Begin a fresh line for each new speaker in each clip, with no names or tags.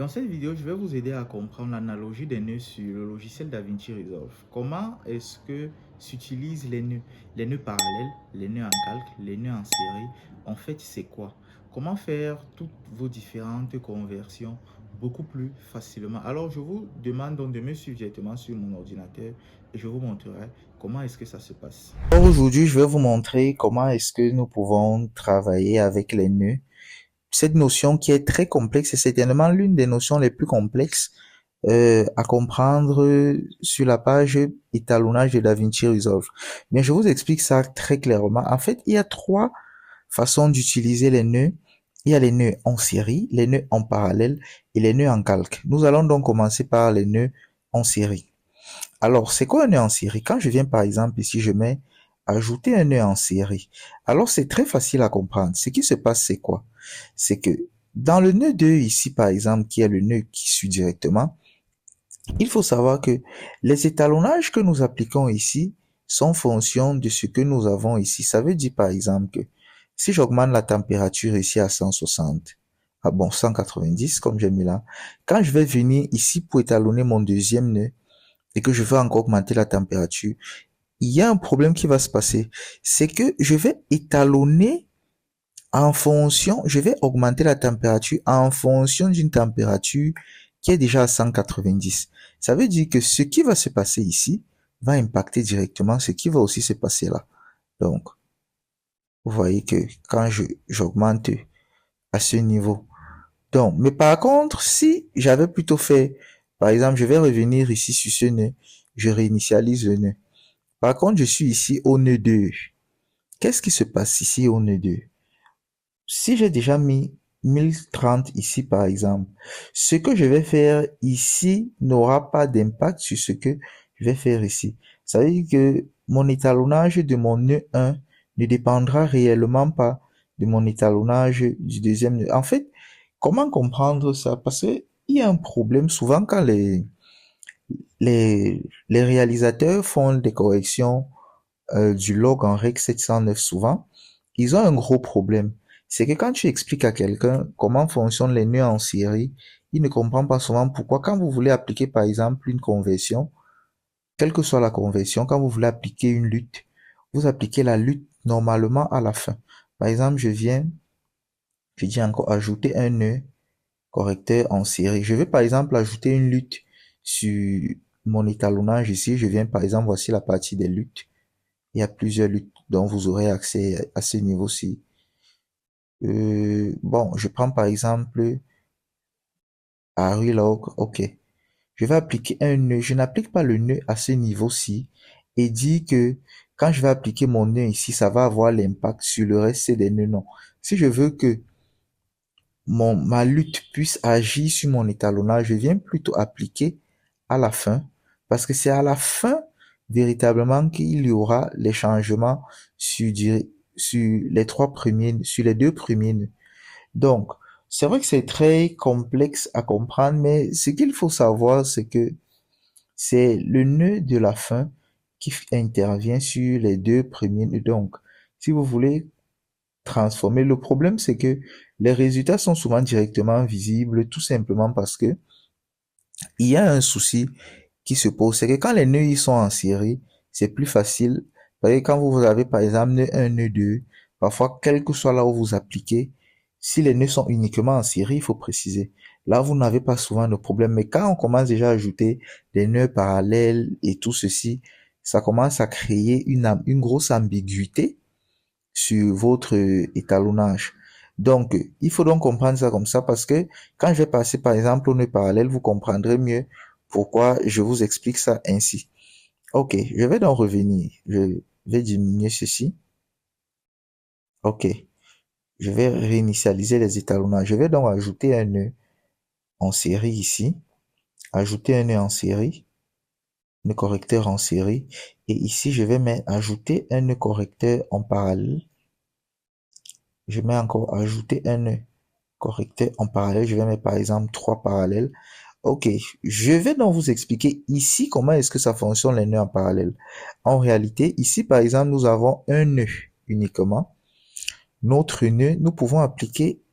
Dans cette vidéo, je vais vous aider à comprendre l'analogie des nœuds sur le logiciel DaVinci Resolve. Comment est-ce que s'utilisent les nœuds parallèles, les nœuds en calque, les nœuds en série? En fait, c'est quoi? Comment faire toutes vos différentes conversions beaucoup plus facilement? Alors, je vous demande donc de me suivre directement sur mon ordinateur et je vous montrerai comment est-ce que ça se passe. Alors aujourd'hui, je vais vous montrer comment est-ce que nous pouvons travailler avec les nœuds. Cette notion qui est très complexe et c'est certainement l'une des notions les plus complexes à comprendre sur la page étalonnage de DaVinci Resolve. Mais je vous explique ça très clairement. En fait, il y a trois façons d'utiliser les nœuds. Il y a les nœuds en série, les nœuds en parallèle et les nœuds en calque. Nous allons donc commencer par les nœuds en série. Alors, c'est quoi un nœud en série? Quand je viens par exemple ici, je mets ajouter un nœud en série. Alors, c'est très facile à comprendre. Ce qui se passe, c'est quoi? C'est que dans le nœud 2 ici, par exemple, qui est le nœud qui suit directement, il faut savoir que les étalonnages que nous appliquons ici sont fonction de ce que nous avons ici. Ça veut dire, par exemple, que si j'augmente la température ici à 160, ah bon, 190, comme j'ai mis là, quand je vais venir ici pour étalonner mon deuxième nœud, et que je veux encore augmenter la température, il y a un problème qui va se passer. C'est que je vais étalonner en fonction, je vais augmenter la température en fonction d'une température qui est déjà à 190. Ça veut dire que ce qui va se passer ici va impacter directement ce qui va aussi se passer là. Donc, vous voyez que quand j'augmente à ce niveau. Donc, mais par contre, si j'avais plutôt fait, par exemple, je vais revenir ici sur ce nœud, je réinitialise le nœud. Par contre, je suis ici au nœud 2. Qu'est-ce qui se passe ici au nœud 2? Si j'ai déjà mis 1030 ici, par exemple, ce que je vais faire ici n'aura pas d'impact sur ce que je vais faire ici. Ça veut dire que mon étalonnage de mon nœud 1 ne dépendra réellement pas de mon étalonnage du deuxième nœud. En fait, comment comprendre ça? Parce que il y a un problème souvent quand les réalisateurs font des corrections du log en règle 709 souvent, ils ont un gros problème. C'est que quand tu expliques à quelqu'un comment fonctionnent les nœuds en série, il ne comprend pas souvent pourquoi quand vous voulez appliquer par exemple une conversion, quelle que soit la conversion, quand vous voulez appliquer une lutte, vous appliquez la lutte normalement à la fin. Par exemple, je dis encore ajouter un nœud correcteur en série. Je vais par exemple ajouter une lutte sur mon étalonnage ici. Je viens par exemple, voici la partie des luttes. Il y a plusieurs luttes dont vous aurez accès à ce niveau-ci. Bon, je prends par exemple Arilog. Ok. Je vais appliquer un nœud. Je n'applique pas le nœud à ce niveau-ci et dit que quand je vais appliquer mon nœud ici, ça va avoir l'impact sur le reste des nœuds. Non. Si je veux que ma lutte puisse agir sur mon étalonnage, je viens plutôt appliquer à la fin parce que c'est à la fin véritablement qu'il y aura les changements sur, sur les trois premiers, sur les deux premiers nœuds. Donc, c'est vrai que c'est très complexe à comprendre, mais ce qu'il faut savoir, c'est que c'est le nœud de la fin qui intervient sur les deux premiers nœuds. Donc, si vous voulez transformer, le problème, c'est que les résultats sont souvent directement visibles, tout simplement parce que il y a un souci qui se pose, c'est que quand les nœuds ils sont en série, c'est plus facile. Parce que quand vous avez par exemple nœud 1, nœud 2, parfois quel que soit là où vous appliquez, si les nœuds sont uniquement en série, il faut préciser. Là, vous n'avez pas souvent de problème. Mais quand on commence déjà à ajouter des nœuds parallèles et tout ceci, ça commence à créer une grosse ambiguïté sur votre étalonnage. Donc, il faut donc comprendre ça comme ça parce que quand je vais passer par exemple au nœud parallèle, vous comprendrez mieux pourquoi je vous explique ça ainsi. Ok, je vais donc revenir. Je vais diminuer ceci. Ok, je vais réinitialiser les étalonnages. Je vais donc ajouter un nœud en série ici. Ajouter un nœud en série. Nœud correcteur en série. Et ici, je vais ajouter un nœud correcteur en parallèle. Je mets encore ajouter un nœud correcteur en parallèle. Je vais mettre par exemple 3 parallèles. Ok, je vais donc vous expliquer ici comment est-ce que ça fonctionne les nœuds en parallèle. En réalité, ici par exemple, nous avons un nœud uniquement. Notre nœud, nous pouvons appliquer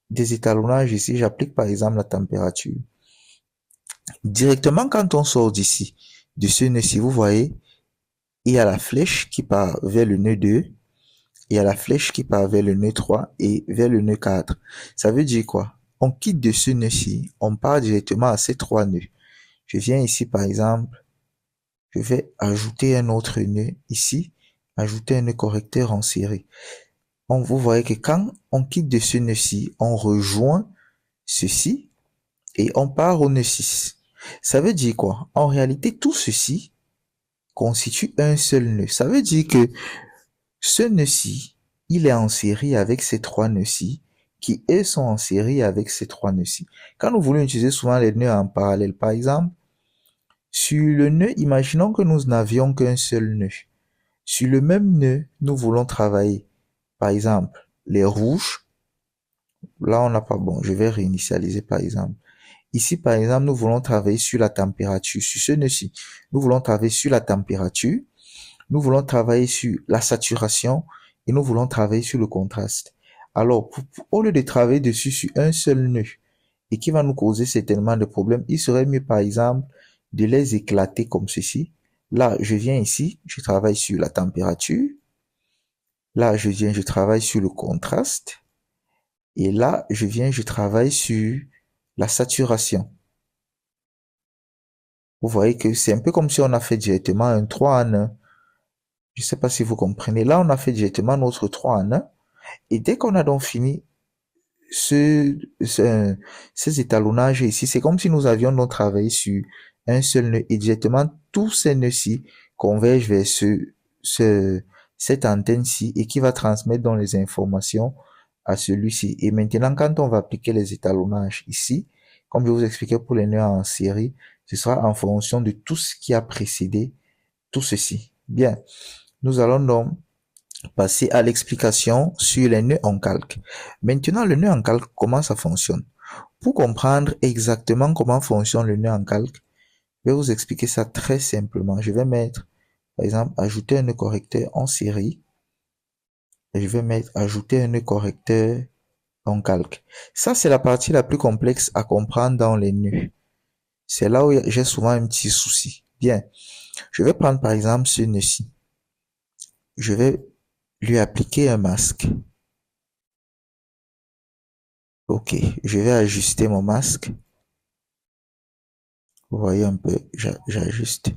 des étalonnages ici, j'applique par exemple la température. Directement quand on sort d'ici, de ce nœud-ci, vous voyez, il y a la flèche qui part vers le nœud 2, il y a la flèche qui part vers le nœud 3 et vers le nœud 4. Ça veut dire quoi? On quitte de ce nœud-ci, on part directement à ces trois nœuds. Je viens ici par exemple, je vais ajouter un autre nœud ici, ajouter un nœud correcteur en série. Vous voyez que quand on quitte de ce nœud-ci, on rejoint ceci et on part au nœud 6. Ça veut dire quoi? En réalité, tout ceci constitue un seul nœud. Ça veut dire que ce nœud-ci, il est en série avec ces trois nœuds-ci, qui eux sont en série avec ces trois nœuds-ci. Quand nous voulons utiliser souvent les nœuds en parallèle, par exemple, sur le nœud, imaginons que nous n'avions qu'un seul nœud. Sur le même nœud, nous voulons travailler, par exemple, les rouges. Là, on n'a pas bon. Je vais réinitialiser, par exemple. Ici, par exemple, nous voulons travailler sur la température. Sur ce nœud-ci, nous voulons travailler sur la température. Nous voulons travailler sur la saturation et nous voulons travailler sur le contraste. Alors, au lieu de travailler dessus sur un seul nœud et qui va nous causer certainement de problèmes, il serait mieux, par exemple, de les éclater comme ceci. Là, je viens ici, je travaille sur la température. Là, je travaille sur le contraste. Et là, je travaille sur la saturation. Vous voyez que c'est un peu comme si on a fait directement un 3 en 1. Je ne sais pas si vous comprenez. Là, on a fait directement notre 3 en 1. Et dès qu'on a donc fini ces étalonnages ici, c'est comme si nous avions donc travaillé sur un seul nœud. Et directement, tous ces nœuds-ci convergent vers cette antenne-ci et qui va transmettre donc les informations à celui-ci. Et maintenant, quand on va appliquer les étalonnages ici, comme je vous expliquais pour les nœuds en série, ce sera en fonction de tout ce qui a précédé tout ceci. Bien. Nous allons donc passer à l'explication sur les nœuds en calque. Maintenant, le nœud en calque, comment ça fonctionne? Pour comprendre exactement comment fonctionne le nœud en calque, je vais vous expliquer ça très simplement. Je vais mettre, par exemple, ajouter un nœud correcteur en série. Et je vais mettre ajouter un nœud correcteur en calque. Ça, c'est la partie la plus complexe à comprendre dans les nœuds. C'est là où j'ai souvent un petit souci. Bien. Je vais prendre par exemple ce nœud-ci. Je vais lui appliquer un masque. Ok, je vais ajuster mon masque. Vous voyez un peu, j'ajuste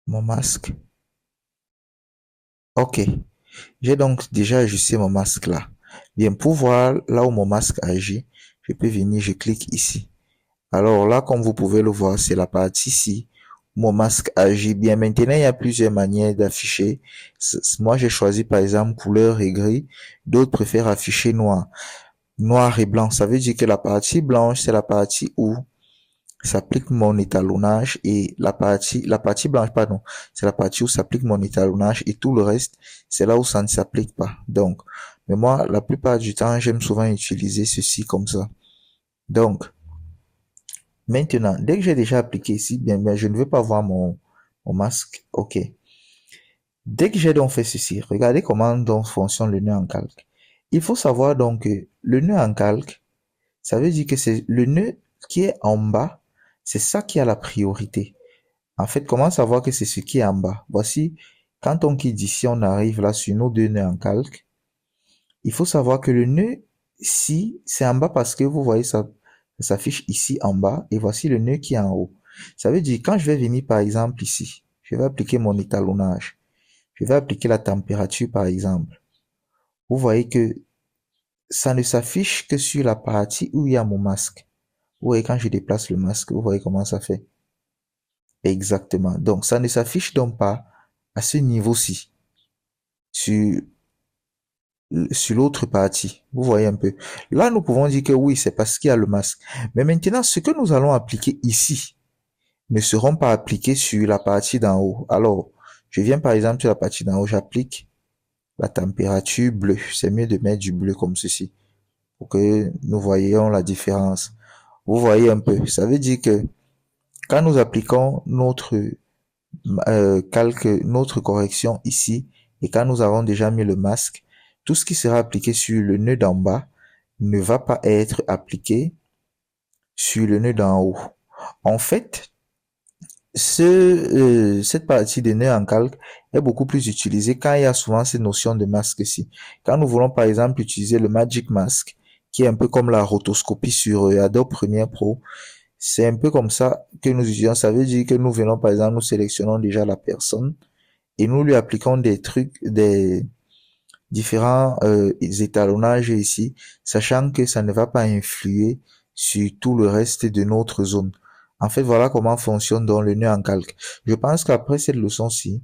mon masque. Ok, j'ai donc déjà ajusté mon masque là. Bien, pour voir là où mon masque agit, je peux venir, je clique ici. Alors là, comme vous pouvez le voir, c'est la partie ici. Mon masque agit bien. Maintenant, il y a plusieurs manières d'afficher. Moi, j'ai choisi par exemple couleur et gris. D'autres préfèrent afficher noir. Noir et blanc. Ça veut dire que la partie blanche, c'est la partie où s'applique mon étalonnage et la partie blanche, pardon, c'est la partie où s'applique mon étalonnage et tout le reste, c'est là où ça ne s'applique pas. Donc, mais moi, la plupart du temps, j'aime souvent utiliser ceci comme ça. Donc, maintenant, dès que j'ai déjà appliqué ici, bien, je ne veux pas voir mon masque. OK. Dès que j'ai donc fait ceci, regardez comment donc fonctionne le nœud en calque. Il faut savoir donc que le nœud en calque, ça veut dire que c'est le nœud qui est en bas, c'est ça qui a la priorité. En fait, comment savoir que c'est ce qui est en bas? Voici, quand on quitte d'ici, on arrive là sur nos deux nœuds en calque. Il faut savoir que le nœud, si c'est en bas parce que vous voyez ça s'affiche ici en bas et voici le nœud qui est en haut. Ça veut dire quand je vais venir par exemple ici, je vais appliquer mon étalonnage. Je vais appliquer la température par exemple. Vous voyez que ça ne s'affiche que sur la partie où il y a mon masque. Vous voyez quand je déplace le masque, vous voyez comment ça fait. Exactement. Donc ça ne s'affiche donc pas à ce niveau-ci sur l'autre partie. Vous voyez un peu. Là, nous pouvons dire que oui, c'est parce qu'il y a le masque. Mais maintenant, ce que nous allons appliquer ici ne seront pas appliqués sur la partie d'en haut. Alors, je viens par exemple sur la partie d'en haut, j'applique la température bleue. C'est mieux de mettre du bleu comme ceci pour que nous voyions la différence. Vous voyez un peu. Ça veut dire que quand nous appliquons notre calque, notre correction ici, et quand nous avons déjà mis le masque, tout ce qui sera appliqué sur le nœud d'en bas ne va pas être appliqué sur le nœud d'en haut. En fait, cette partie de nœud en calque est beaucoup plus utilisée quand il y a souvent ces notions de masque-ci. Quand nous voulons par exemple utiliser le Magic Mask, qui est un peu comme la rotoscopie sur Adobe Premiere Pro, c'est un peu comme ça que nous utilisons. Ça veut dire que nous venons par exemple, nous sélectionnons déjà la personne et nous lui appliquons des trucs, des différents étalonnages ici, sachant que ça ne va pas influer sur tout le reste de notre zone. En fait, voilà comment fonctionne donc le nœud en calque. Je pense qu'après cette leçon-ci,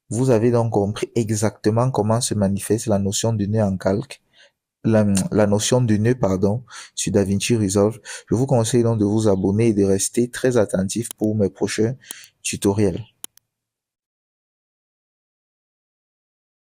vous avez donc compris exactement comment se manifeste la notion de nœud en calque, la notion de nœud, pardon, sur DaVinci Resolve. Je vous conseille donc de vous abonner et de rester très attentif pour mes prochains tutoriels.